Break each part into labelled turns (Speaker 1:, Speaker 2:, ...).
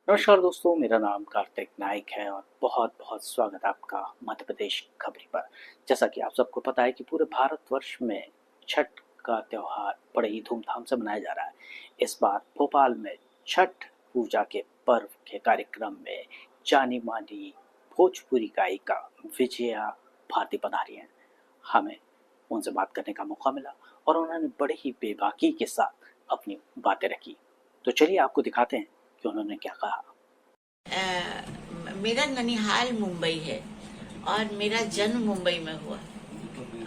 Speaker 1: नमस्कार दोस्तों, मेरा नाम कार्तिक नाइक है और बहुत बहुत स्वागत है आपका मध्य प्रदेश खबरी पर। जैसा कि आप सबको पता है कि पूरे भारतवर्ष में छठ का त्यौहार बड़े ही धूमधाम से मनाया जा रहा है। इस बार भोपाल में छठ पूजा के पर्व के कार्यक्रम में जानी मानी भोजपुरी गायिका विजया भारती पधारी हैं। हमें उनसे बात करने का मौका मिला और उन्होंने बड़े ही बेबाकी के साथ अपनी बातें रखी। तो चलिए आपको दिखाते हैं कि उन्होंने क्या कहा।
Speaker 2: मेरा ननिहाल मुंबई है और मेरा जन्म मुंबई में हुआ।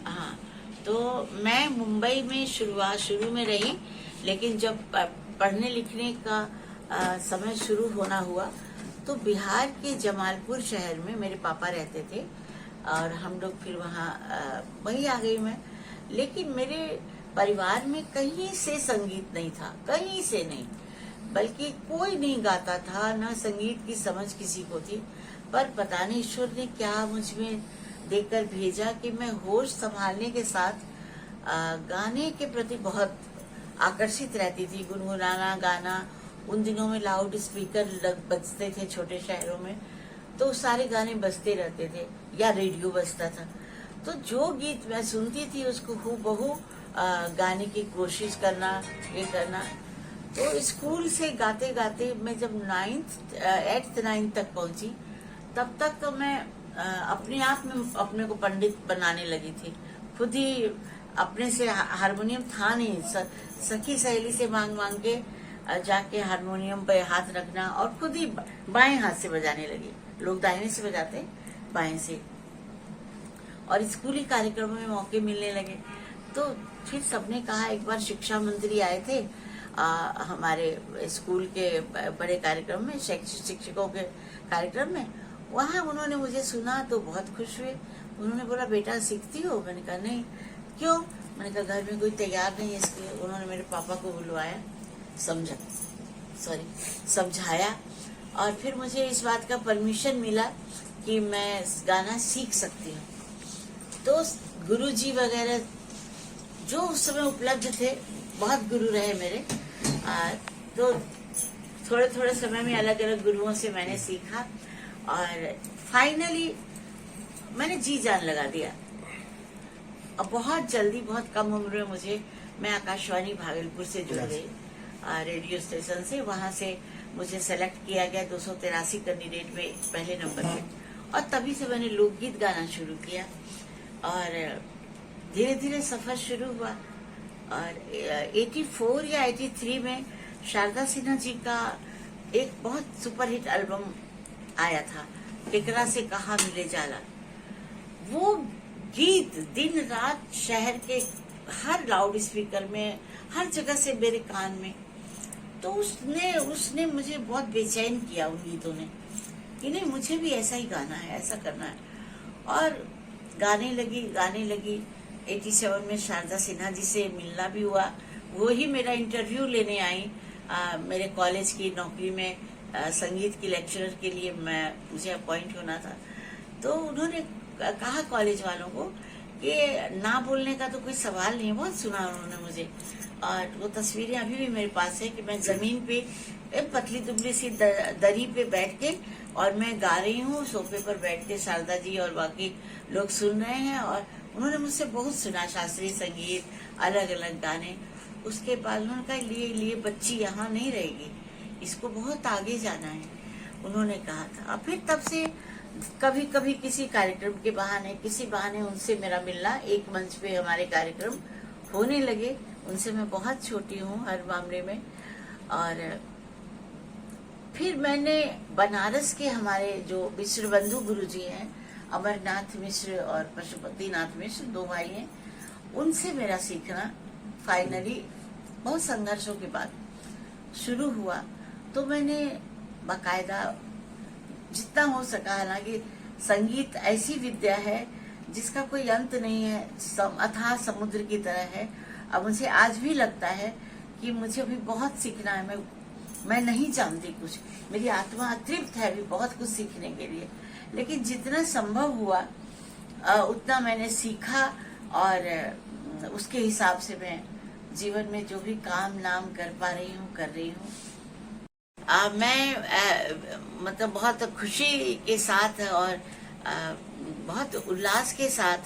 Speaker 2: हाँ, तो मैं मुंबई में शुरू में रही, लेकिन जब पढ़ने लिखने का समय शुरू होना हुआ तो बिहार के जमालपुर शहर में मेरे पापा रहते थे और हम लोग फिर वहाँ वहीं आ गई मैं। लेकिन मेरे परिवार में कहीं से संगीत नहीं था, कहीं से नहीं, बल्कि कोई नहीं गाता था, न संगीत की समझ किसी को थी। पर पता नहीं ईश्वर ने क्या मुझ में देकर भेजा कि मैं होश संभालने के साथ गाने के प्रति बहुत आकर्षित रहती थी। गुनगुनाना गाना, उन दिनों में लाउड स्पीकर बजते थे छोटे शहरों में, तो सारे गाने बजते रहते थे या रेडियो बजता था। तो जो गीत मैं सुनती थी उसको हूबहू गाने की कोशिश करना, ये करना। तो स्कूल से गाते गाते मैं जब 8th 9th तक पहुंची, तब तक तो मैं अपने आप में अपने को पंडित बनाने लगी थी। खुद ही अपने से हारमोनियम था नहीं, सखी सहेली से मांग मांग के जाके हारमोनियम पे हाथ रखना और खुद ही बाएं हाथ से बजाने लगी। लोग दाहिने से बजाते, बाएं से। और स्कूली कार्यक्रमों में मौके मिलने लगे तो फिर सबने कहा, एक बार शिक्षा मंत्री आए थे हमारे स्कूल के बड़े कार्यक्रम में, शिक्षकों के कार्यक्रम में। वहाँ उन्होंने मुझे सुना तो बहुत खुश हुए। उन्होंने बोला, बेटा सीखती हो? मैंने कहा नहीं। क्यों? मैंने कहा घर में कोई तैयार नहीं है इसके लिए। उन्होंने मेरे पापा को बुलवाया, समझाया और फिर मुझे इस बात का परमिशन मिला कि मैं गाना सीख सकती हूँ। तो गुरुजी वगैरह जो उस समय उपलब्ध थे, बहुत गुरु रहे मेरे। तो थोड़े थोड़े समय में अलग अलग गुरुओं से मैंने सीखा और फाइनली मैंने जी जान लगा दिया। और बहुत जल्दी, बहुत कम उम्र में मैं आकाशवाणी भागलपुर से जुड़ गई, रेडियो स्टेशन से। वहां से मुझे सेलेक्ट किया गया 283 कैंडिडेट में पहले नंबर पे, और तभी से मैंने लोकगीत गाना शुरू किया और धीरे धीरे सफर शुरू हुआ। और 84 या 83 में शारदा सिन्हा जी का एक बहुत सुपरहिट एल्बम आया था, केकरा से कहा मिले जाला। वो गीत दिन रात शहर के हर लाउड स्पीकर में, हर जगह से मेरे कान में। तो उसने मुझे बहुत बेचैन किया, उन गीतों ने, कि नहीं मुझे भी ऐसा ही गाना है, ऐसा करना है। और गाने लगी। 87 में शारदा सिन्हा जी से मिलना भी हुआ। वो ही मेरा इंटरव्यू लेने आई मेरे कॉलेज की नौकरी में, संगीत की लेक्चरर के लिए मुझे अपॉइंट होना था। तो उन्होंने कहा कॉलेज वालों को कि ना बोलने का तो कोई सवाल नहीं। बहुत सुना उन्होंने मुझे, और वो तस्वीरें अभी भी मेरे पास है कि मैं जमीन पे पतली दुबली सी दरी पे बैठ के और मैं गा रही हूँ, सोफे पर बैठ के शारदा जी और बाकी लोग सुन रहे हैं। और उन्होंने मुझसे बहुत सुना, शास्त्रीय संगीत, अलग अलग गाने। उसके बाद उन्होंने कहा, लिए बच्ची यहाँ नहीं रहेगी, इसको बहुत आगे जाना है, उन्होंने कहा था। और फिर तब से कभी कभी किसी कार्यक्रम के बहाने, किसी बहाने उनसे मेरा मिलना, एक मंच पे हमारे कार्यक्रम होने लगे। उनसे मैं बहुत छोटी हूँ हर मामले में। और फिर मैंने बनारस के हमारे जो मिश्र बंधु गुरु जी हैं, अमरनाथ मिश्र और पशुपतिनाथ मिश्र, 2 भाई हैं, उनसे मेरा सीखना फाइनली बहुत संघर्षों के बाद शुरू हुआ। तो मैंने बाकायदा जितना हो सका, हालांकि संगीत ऐसी विद्या है जिसका कोई अंत नहीं है, अथाह समुद्र की तरह है। अब मुझे आज भी लगता है कि मुझे अभी बहुत सीखना है। मैं नहीं जानती कुछ, मेरी आत्मा अतृप्त है अभी बहुत कुछ सीखने के लिए। लेकिन जितना संभव हुआ उतना मैंने सीखा और उसके हिसाब से मैं जीवन में जो भी काम नाम कर पा रही हूँ, कर रही हूँ। मैं मतलब बहुत खुशी के साथ और बहुत उल्लास के साथ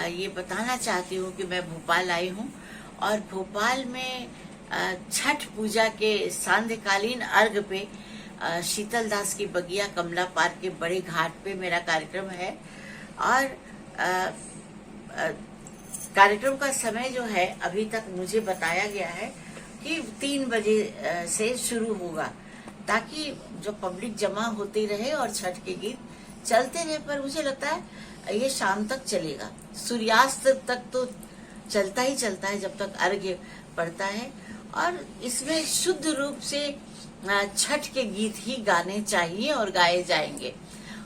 Speaker 2: ये बताना चाहती हूँ कि मैं भोपाल आई हूँ और भोपाल में छठ पूजा के सांध्यकालीन अर्घ पे शीतल दास की बगिया कमला पार्क के बड़े घाट पे मेरा कार्यक्रम है। और कार्यक्रम का समय जो है अभी तक मुझे बताया गया है कि 3 बजे से शुरू होगा, ताकि जो पब्लिक जमा होती रहे और छठ के गीत चलते रहे। पर मुझे लगता है ये शाम तक चलेगा, सूर्यास्त तक तो चलता ही चलता है जब तक अर्घ्य पड़ता है। और इसमें शुद्ध रूप से छठ के गीत ही गाने चाहिए और गाए जाएंगे।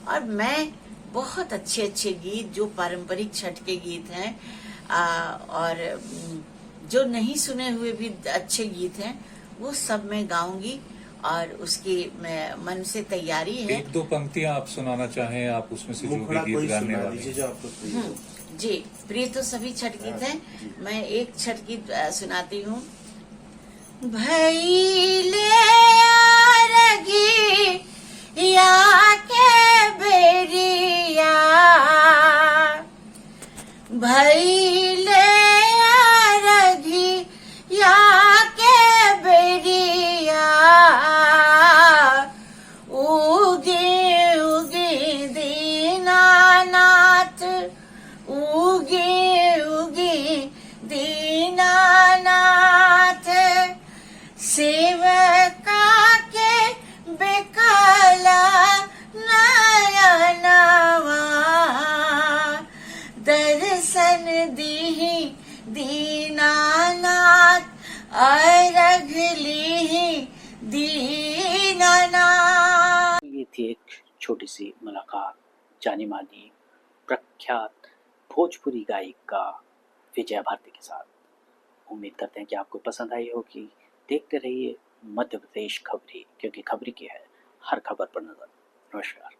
Speaker 2: और मैं बहुत अच्छे अच्छे गीत जो पारंपरिक छठ के गीत हैं और जो नहीं सुने हुए भी अच्छे गीत हैं वो सब मैं गाऊंगी और उसकी मन से तैयारी है।
Speaker 3: 1-2 पंक्तियां आप सुनाना चाहें, आप उसमें से जो भी गीत गाने वाले
Speaker 4: जो आपको प्रिय हो।
Speaker 2: जी, प्रिय तो सभी छठ गीत हैं। मैं एक छठ गीत सुनाती हूँ। भैले आरगी या के बेरिया, भैले आरगी या के बेरिया, उगे उगे दीनानाथ, उगे उगे दीनानाथ, सेवका के बेकाला नयनवा, दर्शन दीहि दीनानाथ, अर्घ लीहि दीनानाथ।
Speaker 1: ये थी एक छोटी सी मुलाकात जानी मानी प्रख्यात भोजपुरी गायिका विजया भारती के साथ। उम्मीद करते हैं कि आपको पसंद आई होगी। देखते रहिए मध्य प्रदेश खबरी, क्योंकि खबरी की है हर खबर पर नजर। नमस्कार।